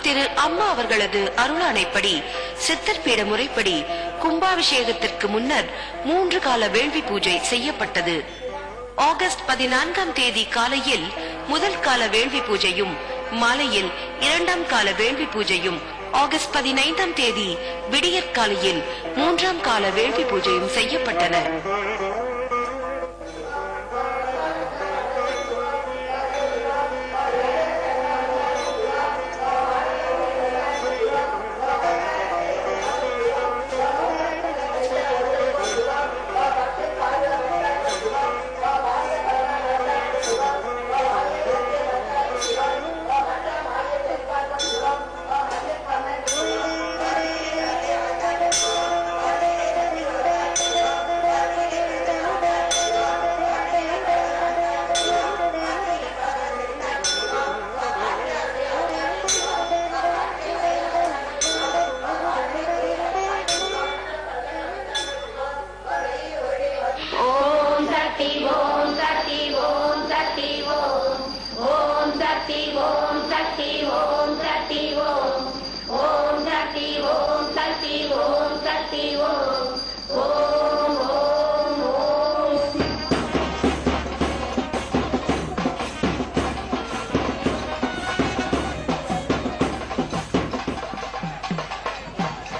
திரு அம்மா அவர்களது அருளாணைப்படி சித்தர்பீட முறைப்படி கும்பாபிஷேகத்திற்கு முன்னர் 3 கால வேள்வி பூஜை செய்யப்பட்டது. ஆகஸ்ட் 14ஆம் தேதி காலையில் முதல் கால வேள்வி பூஜையும் மாலையில் 2ஆம் கால வேள்வி பூஜையும், ஆகஸ்ட் 15ஆம் தேதி விடியற்காலையில் 3ஆம் கால வேள்வி பூஜையும் செய்யப்பட்டன.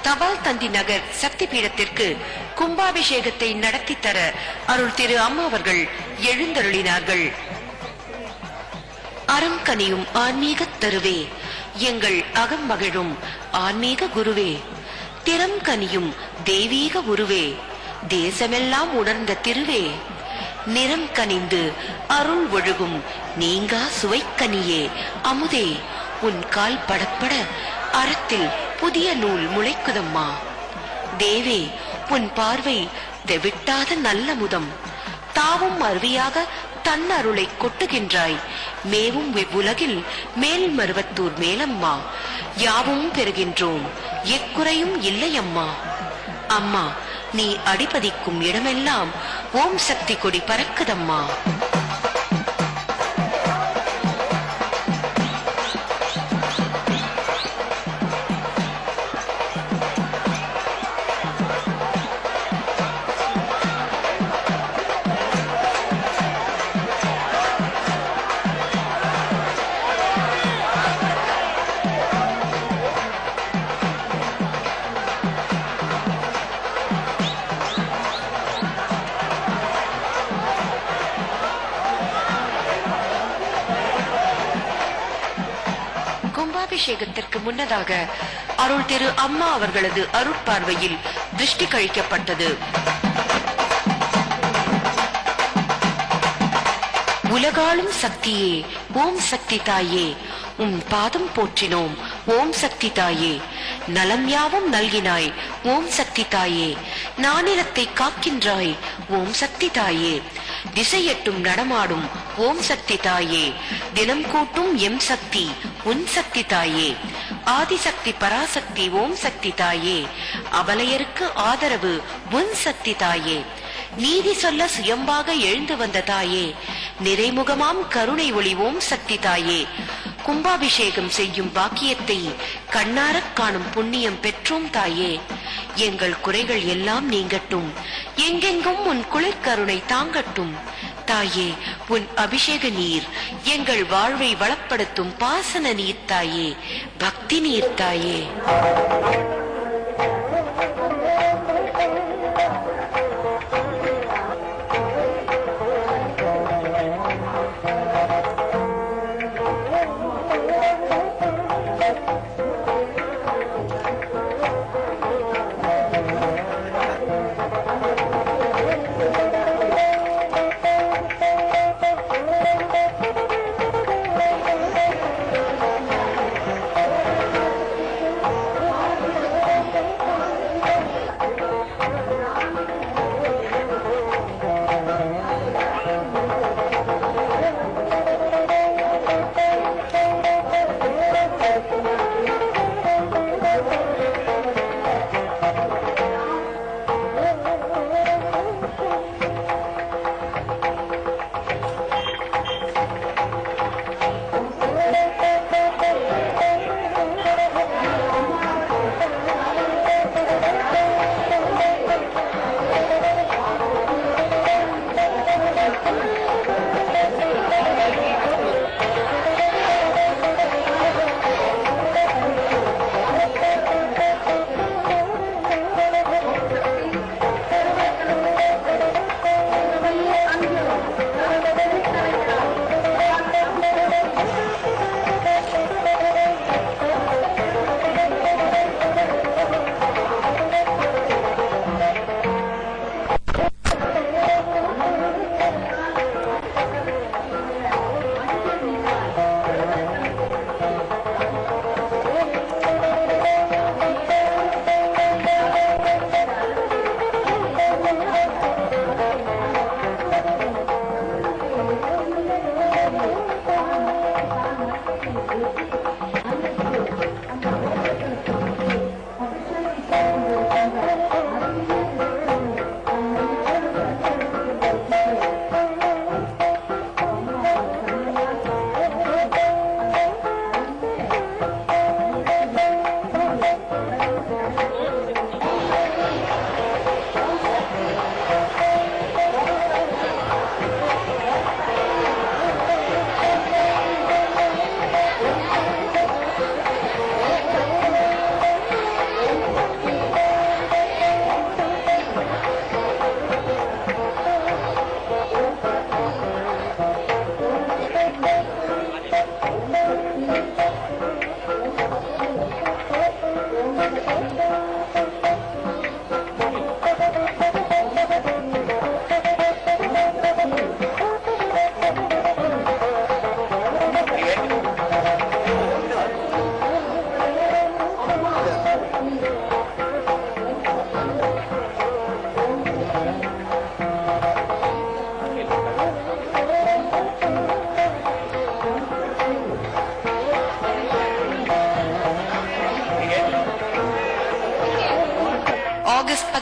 தபால் தந்தி நகர் சக்தி பீடத்திற்கு கும்பாபிஷேகத்தை நடத்தி தர அருள் திரு அம்மா அவர்கள் எழுந்தருளினார்கள். அறம் கனியும் ஆன்மீக தருவே, எங்கள் அகம் மகிழும் ஆன்மீக குருவே, திறம் கனியும் தெய்வீக உருவே, தேசமெல்லாம் உணர்ந்த திருவே, நிறம் கனிந்து அருள் ஒழுகும் நீங்கா சுவைக்கனியே அமுதே, உன் கால் படப்பட அறத்தில் புதிய நூல் முளைக்குதம்மா. தேவே, உன் பார்வை தெவிட்டாத நல்ல முதம், தாவும் அருவியாக தன் அருளை கொட்டுகின்றாய். மேவும் இவ்வுலகில் மேல் மருவத்தூர் மேலம்மா, யாவும் பெறுகின்றோம் எக்குறையும் இல்லையம்மா. அம்மா, நீ அடிபதிக்கும் இடமெல்லாம் ஓம் சக்தி கொடி பறக்குதம்மா. கும்பாபிஷேகத்திற்கு முன்னதாக அருள் திரு அம்மா அவர்களது அருட்பார்வையில் திருஷ்டி கழிக்கப்பட்டது. உலகாளும் சக்தியே ஓம் சக்தி தாயே, உன் பாதம் போற்றினோம் ஓம் சக்தி தாயே. நலம் யாவும் நல்கினாய் ஓம் சக்தி தாயே, நானிலத்தை காக்கின்றாய் ஓம் சக்தி தாயே. திசையெட்டும் நடமாடும் ஓம் சக்தி தாயே, தினம் கூட்டும் எம் சக்தி உன் சக்தி தாயே. ஆதிசக்தி பராசக்தி ஓம் சக்தி தாயே, அபலையருக்கு ஆதரவு உன் சக்தி தாயே. நீதி சொல்ல சுயம்பாக எழுந்து வந்த தாயே, நிறைமுகமாம் கருணை ஒளி ஓம் சக்தி தாயே. கும்பாபிஷேகம் செய்யும் பாக்கியத்தை கண்ணாரக் காணும் புண்ணியம் பெற்றோம் தாயே. எங்கள் குறைகள் எல்லாம் நீங்கட்டும், எங்கெங்கும் உன் குளிர் கருணை தாங்கட்டும் தாயே. உன் அபிஷேக நீர் எங்கள் வாழ்வை வளப்படுத்தும் பாசன நீர் தாயே, பக்தி நீர் தாயே.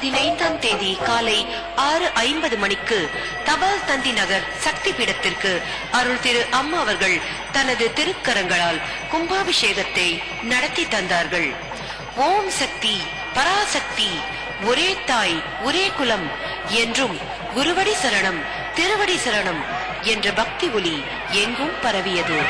15ஆம் தேதி காலை 6:50 மணிக்கு தபால் தந்தி நகர் சக்தி பீடத்திற்கு அருள் திரு அம்மா அவர்கள் தனது திருக்கரங்களால் கும்பாபிஷேகத்தை நடத்தி தந்தார்கள். ஓம் சக்தி பராசக்தி, ஒரே தாய் ஒரே குலம் என்றும் குருவடி சரணம் திருவடி சரணம் என்ற பக்தி ஒலி எங்கும் பரவியது.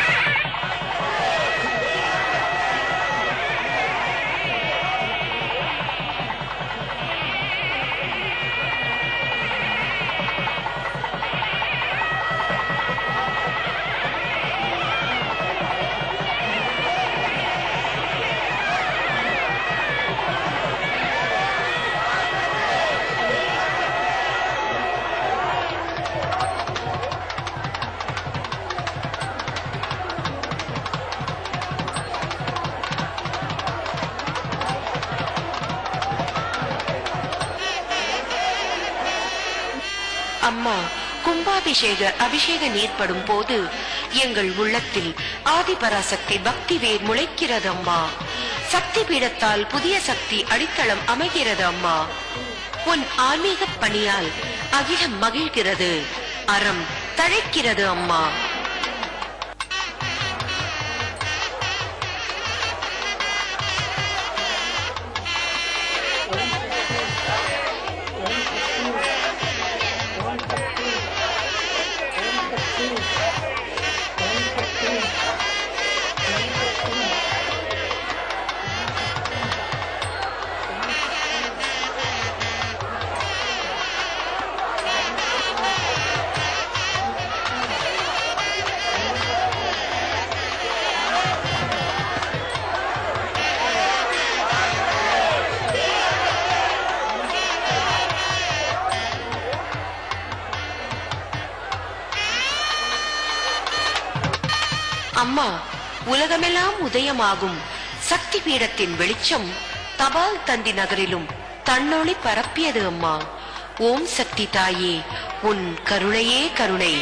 அம்மா அபிஷேக நீர்ப்படும் போது எங்கள் உள்ளத்தில் ஆதிபராசக்தி பக்தி வேர் முளைக்கிறது அம்மா. சக்தி பீடத்தால் புதிய சக்தி அடித்தளம் அமைகிறது அம்மா. உன் ஆன்மீக பணியால் அகிலம் மகிழ்கிறது, அறம் தழைக்கிறது அம்மா. அம்மா, உலகமெல்லாம் உதயமாகும் சக்தி பீடத்தின் வெளிச்சம் தபால் தந்தி நகரிலும் தன்னொளி பரப்பியது அம்மா. ஓம் சக்தி தாயே, உன் கருணையே கருணை.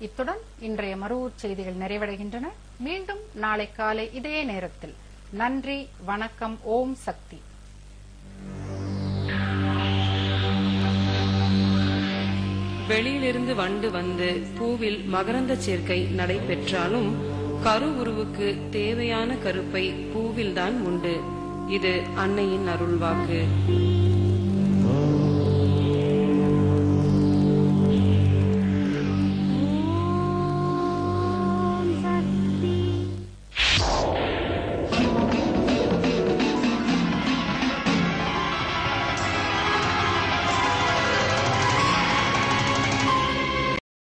இத்துடன் இன்றைய மறுவூர் செய்திகள் நிறைவடைகின்றன. மீண்டும் நாளை காலை இதே நேரத்தில். நன்றி, வணக்கம். ஓம் சக்தி. வெளியிலிருந்து வண்டு வந்து பூவில் மகரந்த சேர்க்கை நடைபெற்றாலும் கரு உருவுக்கு தேவையான கருப்பை பூவில்தான் உண்டு. இது அன்னையின் அருள்வாக்கு.